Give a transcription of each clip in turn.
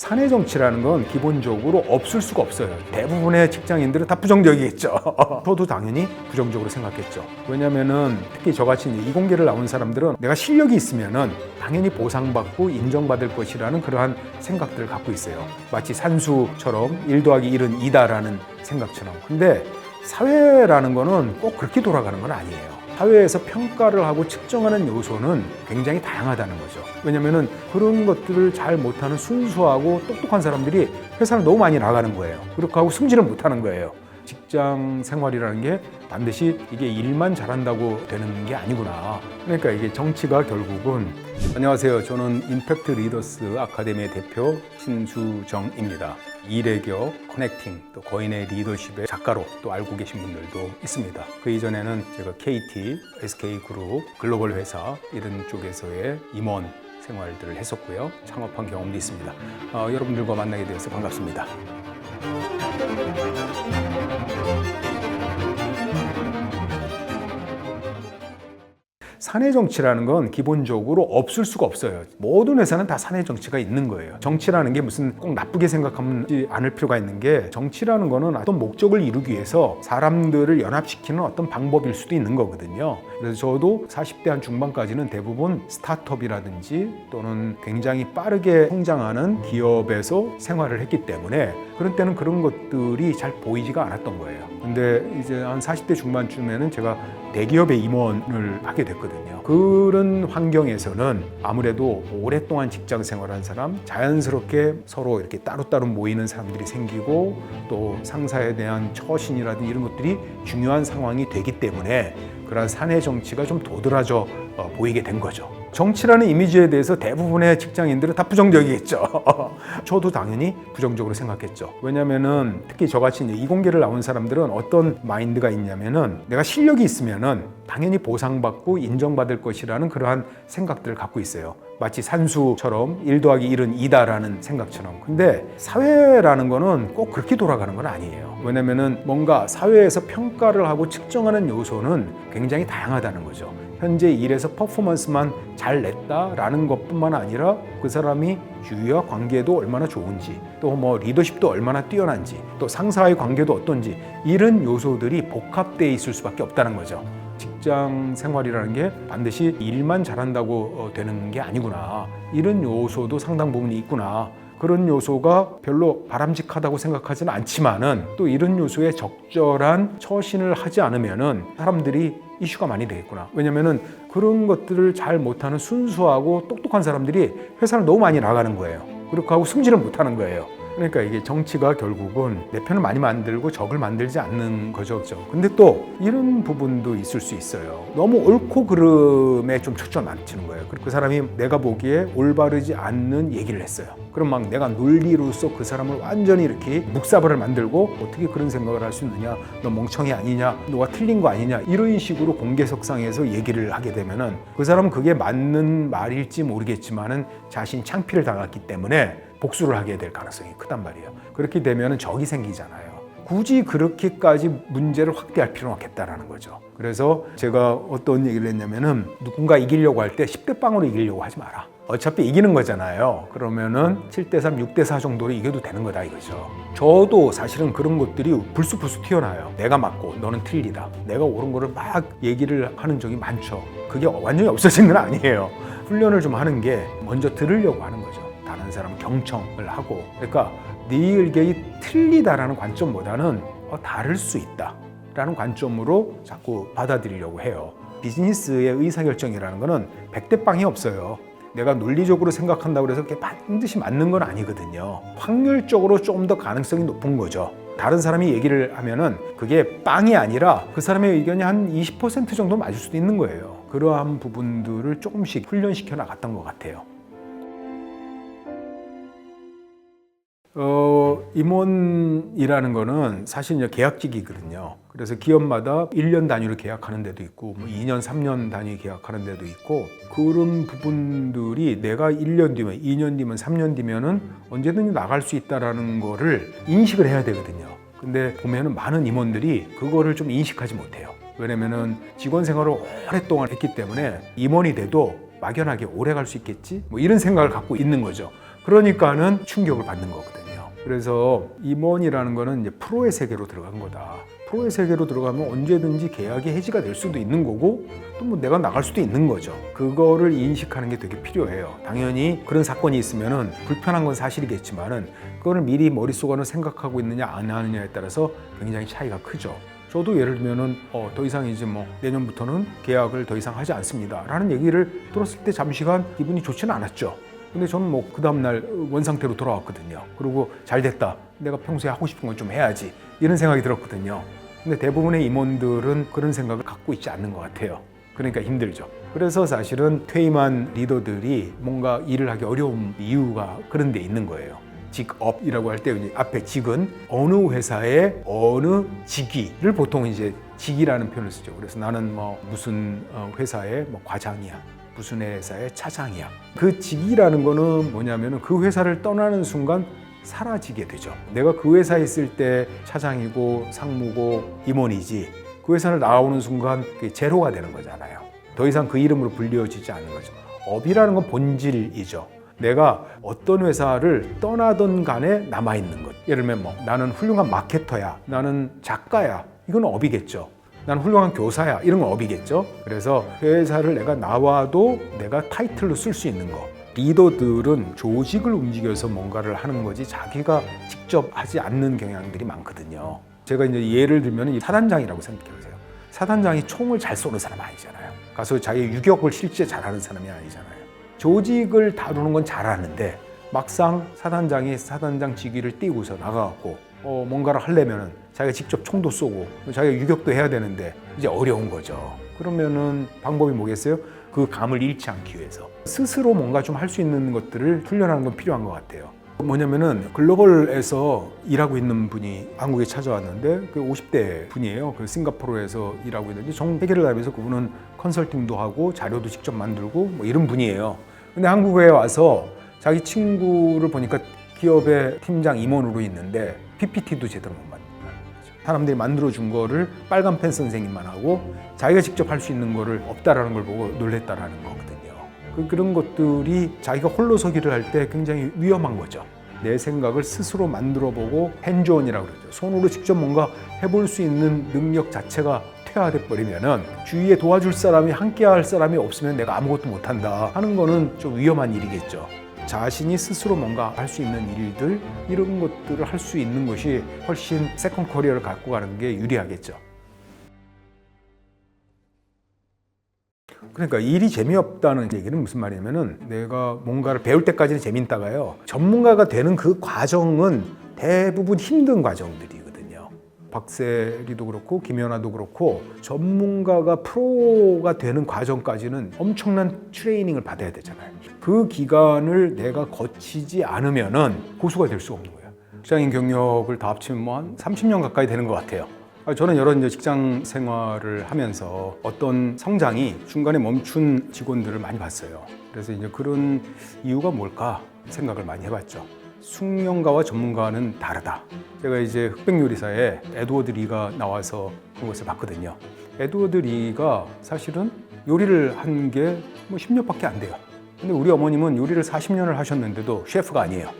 사내 정치라는 건 기본적으로 없을 수가 없어요. 대부분의 직장인들은 다 부정적이겠죠. 저도 당연히 부정적으로 생각했죠. 왜냐면은 특히 저같이 이공계를 나온 사람들은 내가 실력이 있으면은 당연히 보상받고 인정받을 것이라는 그러한 생각들을 갖고 있어요. 마치 산수처럼 1 더하기 1은 2다라는 생각처럼. 근데 사회라는 거는 꼭 그렇게 돌아가는 건 아니에요. 사회에서 평가를 하고 측정하는 요소는 굉장히 다양하다는 거죠. 왜냐면은 그런 것들을 잘 못하는 순수하고 똑똑한 사람들이 회사를 너무 많이 나가는 거예요. 그렇게 하고 승진을 못하는 거예요. 직장 생활이라는 게 반드시 이게 일만 잘한다고 되는 게 아니구나. 그러니까 이게 정치가 결국은 안녕하세요. 저는 임팩트 리더스 아카데미의 대표 신수정입니다. 일의 격, 커넥팅, 또 거인의 리더십의 작가로 또 알고 계신 분들도 있습니다. 그 이전에는 제가 KT, SK그룹, 글로벌 회사 이런 쪽에서의 임원 생활들을 했었고요. 창업한 경험도 있습니다. 여러분들과 만나게 되어서 반갑습니다. 사내 정치라는 건 기본적으로 없을 수가 없어요. 모든 회사는 다 사내 정치가 있는 거예요. 정치라는 게 무슨 꼭 나쁘게 생각하지 않을 필요가 있는 게 정치라는 거는 어떤 목적을 이루기 위해서 사람들을 연합시키는 어떤 방법일 수도 있는 거거든요. 그래서 저도 40대 한 중반까지는 대부분 스타트업이라든지 또는 굉장히 빠르게 성장하는 기업에서 생활을 했기 때문에 그런 때는 그런 것들이 잘 보이지가 않았던 거예요. 근데 이제 한 40대 중반쯤에는 제가 대기업의 임원을 하게 됐거든요. 그런 환경에서는 아무래도 오랫동안 직장 생활한 사람, 자연스럽게 서로 이렇게 따로따로 모이는 사람들이 생기고 또 상사에 대한 처신이라든지 이런 것들이 중요한 상황이 되기 때문에 그런 사내 정치가 좀 도드라져 보이게 된 거죠. 정치라는 이미지에 대해서 대부분의 직장인들은 다 부정적이겠죠. 저도 당연히 부정적으로 생각했죠. 왜냐면은 특히 저같이 이공계를 나온 사람들은 어떤 마인드가 있냐면은 내가 실력이 있으면은 당연히 보상받고 인정받을 것이라는 그러한 생각들을 갖고 있어요. 마치 산수처럼 1 더하기 1은 2다라는 생각처럼. 근데 사회라는 거는 꼭 그렇게 돌아가는 건 아니에요. 왜냐면은 뭔가 사회에서 평가를 하고 측정하는 요소는 굉장히 다양하다는 거죠. 현재 일에서 퍼포먼스만 잘 냈다라는 것뿐만 아니라 그 사람이 주위와 관계도 얼마나 좋은지 또 뭐 리더십도 얼마나 뛰어난지 또 상사와의 관계도 어떤지 이런 요소들이 복합되어 있을 수밖에 없다는 거죠. 직장 생활이라는 게 반드시 일만 잘한다고 되는 게 아니구나. 이런 요소도 상당 부분이 있구나. 그런 요소가 별로 바람직하다고 생각하지는 않지만은 또 이런 요소에 적절한 처신을 하지 않으면은 사람들이 이슈가 많이 되겠구나. 왜냐면은 그런 것들을 잘 못하는 순수하고 똑똑한 사람들이 회사를 너무 많이 나가는 거예요. 그렇게 하고 승진을 못하는 거예요. 그러니까 이게 정치가 결국은 내 편을 많이 만들고 적을 만들지 않는 거죠. 근데 또 이런 부분도 있을 수 있어요. 너무 옳고 그름에 좀 초점 맞추는 거예요. 그리고 그 사람이 내가 보기에 올바르지 않는 얘기를 했어요. 그럼 막 내가 논리로서 그 사람을 완전히 이렇게 묵사발을 만들고 어떻게 그런 생각을 할 수 있느냐, 너 멍청이 아니냐, 너가 틀린 거 아니냐 이런 식으로 공개석상에서 얘기를 하게 되면은 그 사람은 그게 맞는 말일지 모르겠지만은 자신 창피를 당했기 때문에 복수를 하게 될 가능성이 크단 말이에요. 그렇게 되면 적이 생기잖아요. 굳이 그렇게까지 문제를 확대할 필요는 없겠다라는 거죠. 그래서 제가 어떤 얘기를 했냐면은 누군가 이기려고 할 때 10대 빵으로 이기려고 하지 마라. 어차피 이기는 거잖아요. 그러면은 7대3, 6대4 정도로 이겨도 되는 거다 이거죠. 저도 사실은 그런 것들이 불쑥불쑥 튀어나와요. 내가 맞고 너는 틀리다. 내가 옳은 거를 막 얘기를 하는 적이 많죠. 그게 완전히 없어진 건 아니에요. 훈련을 좀 하는 게 먼저 들으려고 하는 거죠. 다른 사람 경청을 하고. 그러니까 네 의견이 틀리다라는 관점보다는 다를 수 있다라는 관점으로 자꾸 받아들이려고 해요. 비즈니스의 의사결정이라는 거는 100대 빵이 없어요. 내가 논리적으로 생각한다고 해서 그게 반드시 맞는 건 아니거든요. 확률적으로 좀 더 가능성이 높은 거죠. 다른 사람이 얘기를 하면은 그게 빵이 아니라 그 사람의 의견이 한 20% 정도 맞을 수도 있는 거예요. 그러한 부분들을 조금씩 훈련시켜 나갔던 것 같아요. 임원이라는 거는 사실 이제 계약직이거든요. 그래서 기업마다 1년 단위로 계약하는 데도 있고, 2년, 3년 단위 계약하는 데도 있고, 그런 부분들이 내가 1년 뒤면, 2년 뒤면, 3년 뒤면은 언제든지 나갈 수 있다라는 거를 인식을 해야 되거든요. 근데 보면은 많은 임원들이 그거를 좀 인식하지 못해요. 왜냐면은 직원 생활을 오랫동안 했기 때문에 임원이 돼도 막연하게 오래 갈 수 있겠지? 뭐 이런 생각을 갖고 있는 거죠. 그러니까는 충격을 받는 거거든요. 그래서 임원이라는 거는 이제 프로의 세계로 들어간 거다. 프로의 세계로 들어가면 언제든지 계약이 해지가 될 수도 있는 거고 또 뭐 내가 나갈 수도 있는 거죠. 그거를 인식하는 게 되게 필요해요. 당연히 그런 사건이 있으면은 불편한 건 사실이겠지만은 그거를 미리 머릿속으로 생각하고 있느냐 안 하느냐에 따라서 굉장히 차이가 크죠. 저도 예를 들면은 더 이상 이제 뭐 내년부터는 계약을 더 이상 하지 않습니다 라는 얘기를 들었을 때 잠시간 기분이 좋지는 않았죠. 근데 저는 뭐 그 다음날 원상태로 돌아왔거든요. 그리고 잘 됐다, 내가 평소에 하고 싶은 건 좀 해야지, 이런 생각이 들었거든요. 근데 대부분의 임원들은 그런 생각을 갖고 있지 않는 것 같아요. 그러니까 힘들죠. 그래서 사실은 퇴임한 리더들이 뭔가 일을 하기 어려운 이유가 그런 데 있는 거예요. 직업이라고 할 때 앞에 직은 어느 회사의 어느 직위를 보통 이제 직이라는 표현을 쓰죠. 그래서 나는 뭐 무슨 회사의 뭐 과장이야, 무슨 회사의 차장이야. 그 직이라는 거는 뭐냐면은 그 회사를 떠나는 순간 사라지게 되죠. 내가 그 회사에 있을 때 차장이고 상무고 임원이지, 그 회사를 나오는 순간 그게 제로가 되는 거잖아요. 더 이상 그 이름으로 불려지지 않는 거죠. 업이라는 건 본질이죠. 내가 어떤 회사를 떠나던 간에 남아있는 것. 예를 들면 뭐 나는 훌륭한 마케터야, 나는 작가야, 이건 업이겠죠. 나는 훌륭한 교사야, 이런 건 업이겠죠. 그래서 회사를 내가 나와도 내가 타이틀로 쓸 수 있는 거. 리더들은 조직을 움직여서 뭔가를 하는 거지 자기가 직접 하지 않는 경향들이 많거든요. 제가 이제 예를 들면 사단장이라고 생각해 보세요. 사단장이 총을 잘 쏘는 사람 아니잖아요. 가서 자기 유격을 실제 잘하는 사람이 아니잖아요. 조직을 다루는 건 잘하는데 막상 사단장이 사단장 직위를 띄고서 나가갖고 뭔가를 하려면은 자기가 직접 총도 쏘고 자기가 유격도 해야 되는데 이제 어려운 거죠. 그러면은 방법이 뭐겠어요? 그 감을 잃지 않기 위해서 스스로 뭔가 좀 할 수 있는 것들을 훈련하는 건 필요한 것 같아요. 뭐냐면은 글로벌에서 일하고 있는 분이 한국에 찾아왔는데 그 50대 분이에요. 그 싱가포르에서 일하고 있는데 전 세계를 다니면서 그분은 컨설팅도 하고 자료도 직접 만들고 뭐 이런 분이에요. 근데 한국에 와서 자기 친구를 보니까 기업의 팀장 임원으로 있는데 PPT도 제대로 못 만든다. 사람들이 만들어준 거를 빨간 펜 선생님만 하고 자기가 직접 할 수 있는 거를 없다라는 걸 보고 놀랬다라는 거거든요. 그런 것들이 자기가 홀로서기를 할 때 굉장히 위험한 거죠. 내 생각을 스스로 만들어보고 핸즈온이라고 그러죠. 손으로 직접 뭔가 해볼 수 있는 능력 자체가 퇴화돼 버리면은 주위에 도와줄 사람이 함께 할 사람이 없으면 내가 아무것도 못한다 하는 거는 좀 위험한 일이겠죠. 자신이 스스로 뭔가 할 수 있는 일들, 이런 것들을 할 수 있는 것이 훨씬 세컨 커리어를 갖고 가는 게 유리하겠죠. 그러니까 일이 재미없다는 얘기는 무슨 말이냐면은 내가 뭔가를 배울 때까지는 재밌다가요, 전문가가 되는 그 과정은 대부분 힘든 과정들이거든요. 박세리도 그렇고 김연아도 그렇고 전문가가 프로가 되는 과정까지는 엄청난 트레이닝을 받아야 되잖아요. 그 기간을 내가 거치지 않으면은 고수가 될 수가 없는 거예요. 직장인 경력을 다 합치면 뭐 한 30년 가까이 되는 것 같아요. 저는 여러 이제 직장 생활을 하면서 어떤 성장이 중간에 멈춘 직원들을 많이 봤어요. 그래서 이제 그런 이유가 뭘까 생각을 많이 해봤죠. 숙련가와 전문가는 다르다. 제가 이제 흑백요리사에 에드워드 리가 나와서 그것을 봤거든요. 에드워드 리가 사실은 요리를 한 게 뭐 10년밖에 안 돼요. 근데 우리 어머님은 요리를 40년을 하셨는데도 셰프가 아니에요.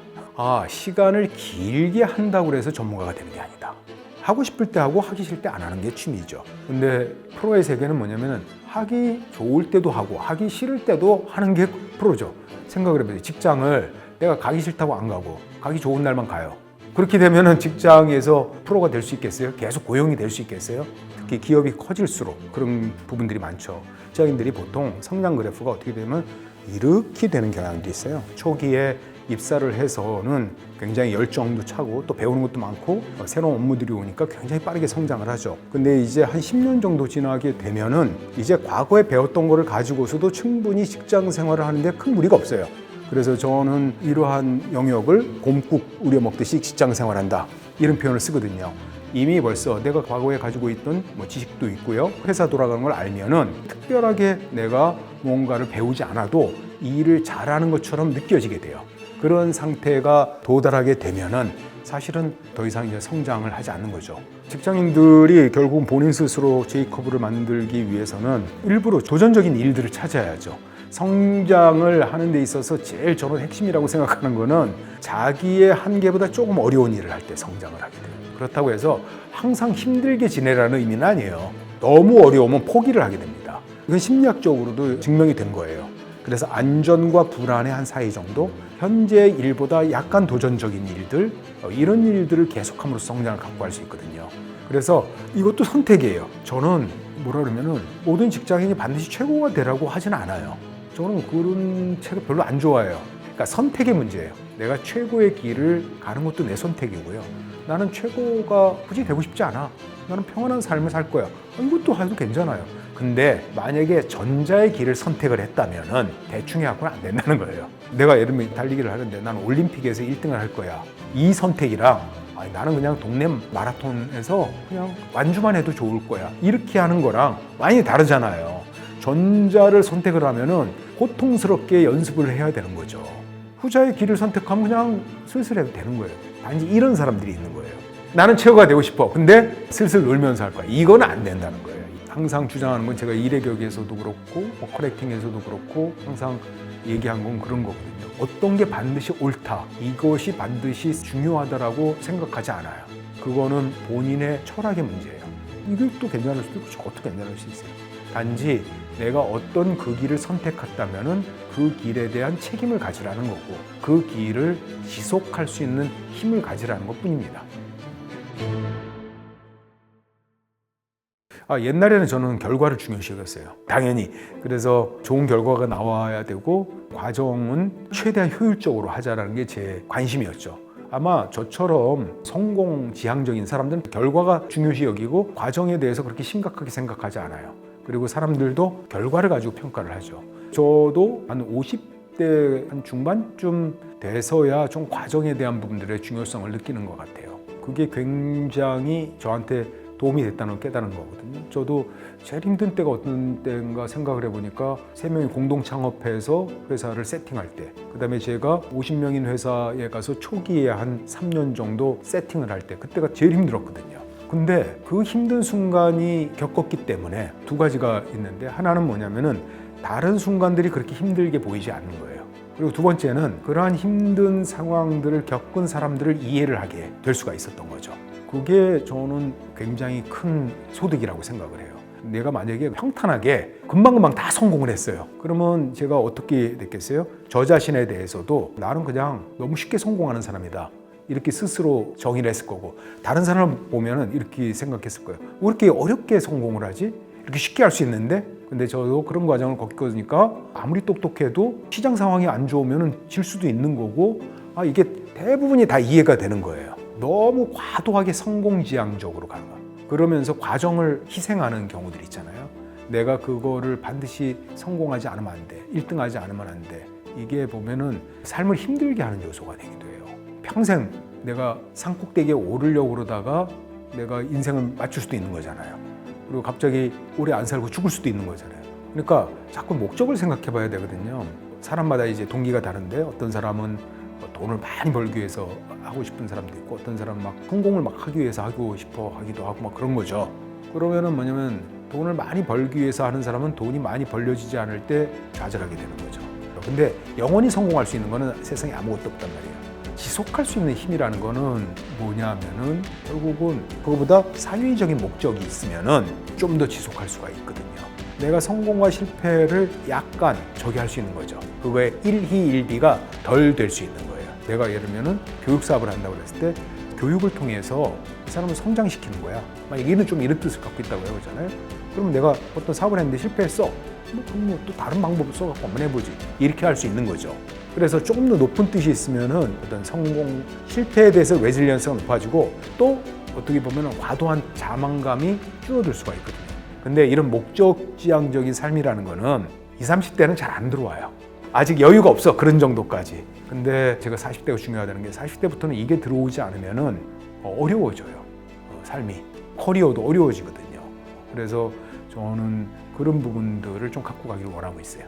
시간을 길게 한다고 해서 전문가가 되는 게 아니다. 하고 싶을 때 하고 하기 싫을 때 안 하는 게 취미죠. 근데 프로의 세계는 뭐냐면은 하기 좋을 때도 하고 하기 싫을 때도 하는 게 프로죠. 생각을 해보세요. 직장을 내가 가기 싫다고 안 가고 가기 좋은 날만 가요. 그렇게 되면은 직장에서 프로가 될 수 있겠어요? 계속 고용이 될 수 있겠어요? 특히 기업이 커질수록 그런 부분들이 많죠. 직장인들이 보통 성장 그래프가 어떻게 되면 이렇게 되는 경향도 있어요. 초기에 입사를 해서는 굉장히 열정도 차고 또 배우는 것도 많고 새로운 업무들이 오니까 굉장히 빠르게 성장을 하죠. 근데 이제 한 10년 정도 지나게 되면은 이제 과거에 배웠던 거를 가지고서도 충분히 직장 생활을 하는데 큰 무리가 없어요. 그래서 저는 이러한 영역을 곰국 우려 먹듯이 직장 생활한다, 이런 표현을 쓰거든요. 이미 벌써 내가 과거에 가지고 있던 지식도 있고요. 회사 돌아가는 걸 알면은 특별하게 내가 뭔가를 배우지 않아도 이 일을 잘하는 것처럼 느껴지게 돼요. 그런 상태가 도달하게 되면은 사실은 더 이상 이제 성장을 하지 않는 거죠. 직장인들이 결국 본인 스스로 제이커브를 만들기 위해서는 일부러 도전적인 일들을 찾아야죠. 성장을 하는 데 있어서 제일 저는 핵심이라고 생각하는 거는 자기의 한계보다 조금 어려운 일을 할 때 성장을 하게 돼요. 그렇다고 해서 항상 힘들게 지내라는 의미는 아니에요. 너무 어려우면 포기를 하게 됩니다. 이건 심리학적으로도 증명이 된 거예요. 그래서 안전과 불안의 한 사이 정도, 현재 일보다 약간 도전적인 일들, 이런 일들을 계속함으로써 성장을 확보할 수 있거든요. 그래서 이것도 선택이에요. 저는 뭐라 그러면은 모든 직장인이 반드시 최고가 되라고 하진 않아요. 저는 그런 책을 별로 안 좋아해요. 그러니까 선택의 문제예요. 내가 최고의 길을 가는 것도 내 선택이고요. 나는 최고가 굳이 되고 싶지 않아. 나는 평안한 삶을 살 거야. 이것도 해도 괜찮아요. 근데 만약에 전자의 길을 선택을 했다면은 대충 해갖고는 안 된다는 거예요. 내가 예를 들면 달리기를 하는데 나는 올림픽에서 1등을 할 거야. 이 선택이랑 아니, 나는 그냥 동네 마라톤에서 그냥 완주만 해도 좋을 거야. 이렇게 하는 거랑 많이 다르잖아요. 전자를 선택을 하면은 고통스럽게 연습을 해야 되는 거죠. 후자의 길을 선택하면 그냥 슬슬 해도 되는 거예요. 단지 이런 사람들이 있는 거예요. 나는 최고가 되고 싶어. 근데 슬슬 놀면서 할 거야. 이건 안 된다는 거예요. 항상 주장하는 건 제가 일의 격에서도 그렇고 커렉팅에서도 그렇고 항상 얘기한 건 그런 거거든요. 어떤 게 반드시 옳다, 이것이 반드시 중요하다라고 생각하지 않아요. 그거는 본인의 철학의 문제예요. 이것도 괜찮을 수도 있고 저것도 괜찮을 수 있어요. 단지 내가 어떤 그 길을 선택했다면은 그 길에 대한 책임을 가지라는 거고 그 길을 지속할 수 있는 힘을 가지라는 것뿐입니다. 옛날에는 저는 결과를 중요시 여겼어요. 당연히. 그래서 좋은 결과가 나와야 되고 과정은 최대한 효율적으로 하자라는 게 제 관심이었죠. 아마 저처럼 성공 지향적인 사람들은 결과가 중요시 여기고 과정에 대해서 그렇게 심각하게 생각하지 않아요. 그리고 사람들도 결과를 가지고 평가를 하죠. 저도 한 50대 한 중반쯤 돼서야 좀 과정에 대한 부분들의 중요성을 느끼는 것 같아요. 그게 굉장히 저한테 도움이 됐다는 걸 깨달은 거거든요. 저도 제일 힘든 때가 어떤 때인가 생각을 해보니까 3명이 공동 창업해서 회사를 세팅할 때, 그 다음에 제가 50명인 회사에 가서 초기에 한 3년 정도 세팅을 할 때, 그때가 제일 힘들었거든요. 근데 그 힘든 순간이 겪었기 때문에 두 가지가 있는데, 하나는 뭐냐면은 다른 순간들이 그렇게 힘들게 보이지 않는 거예요. 그리고 두 번째는 그러한 힘든 상황들을 겪은 사람들을 이해를 하게 될 수가 있었던 거죠. 그게 저는 굉장히 큰 소득이라고 생각을 해요. 내가 만약에 평탄하게 금방금방 다 성공을 했어요. 그러면 제가 어떻게 됐겠어요? 저 자신에 대해서도 나는 그냥 너무 쉽게 성공하는 사람이다. 이렇게 스스로 정의를 했을 거고, 다른 사람을 보면은 이렇게 생각했을 거예요. 왜 이렇게 어렵게 성공을 하지? 이렇게 쉽게 할 수 있는데? 근데 저도 그런 과정을 겪으니까 아무리 똑똑해도 시장 상황이 안 좋으면은 질 수도 있는 거고, 이게 대부분이 다 이해가 되는 거예요. 너무 과도하게 성공지향적으로 가는 거야. 그러면서 과정을 희생하는 경우들이 있잖아요. 내가 그거를 반드시 성공하지 않으면 안 돼. 1등하지 않으면 안 돼. 이게 보면은 삶을 힘들게 하는 요소가 되기도 해요. 평생 내가 산꼭대기에 오르려고 그러다가 내가 인생을 맞출 수도 있는 거잖아요. 그리고 갑자기 오래 안 살고 죽을 수도 있는 거잖아요. 그러니까 자꾸 목적을 생각해 봐야 되거든요. 사람마다 이제 동기가 다른데 어떤 사람은 돈을 많이 벌기 위해서 하고 싶은 사람도 있고 어떤 사람은 막 성공을 막 하기 위해서 하고 싶어 하기도 하고 막 그런 거죠. 그러면은 뭐냐면 돈을 많이 벌기 위해서 하는 사람은 돈이 많이 벌려지지 않을 때 좌절하게 되는 거죠. 근데 영원히 성공할 수 있는 거는 세상에 아무것도 없단 말이에요. 지속할 수 있는 힘이라는 거는 뭐냐면은 결국은 그거보다 사회적인 목적이 있으면은 좀 더 지속할 수가 있거든요. 내가 성공과 실패를 약간 저기 할 수 있는 거죠. 그거의 일희일비가 덜 될 수 있는 거예요. 내가 예를 들면은 교육 사업을 한다고 그랬을 때 교육을 통해서 이 사람을 성장시키는 거야. 만약 얘는 좀 이런 뜻을 갖고 있다고 해보잖아요. 그러면 내가 어떤 사업을 했는데 실패했어. 그럼 또 다른 방법을 써갖고 한번 해보지. 이렇게 할 수 있는 거죠. 그래서 조금 더 높은 뜻이 있으면은 어떤 성공, 실패에 대해서 레질리언스가 높아지고 또 어떻게 보면은 과도한 자만감이 줄어들 수가 있거든요. 근데 이런 목적지향적인 삶이라는 거는 20, 30대는 잘 안 들어와요. 아직 여유가 없어. 그런 정도까지. 근데 제가 40대가 중요하다는 게 40대부터는 이게 들어오지 않으면은 어려워져요. 삶이. 커리어도 어려워지거든요. 그래서 저는 그런 부분들을 좀 갖고 가기를 원하고 있어요.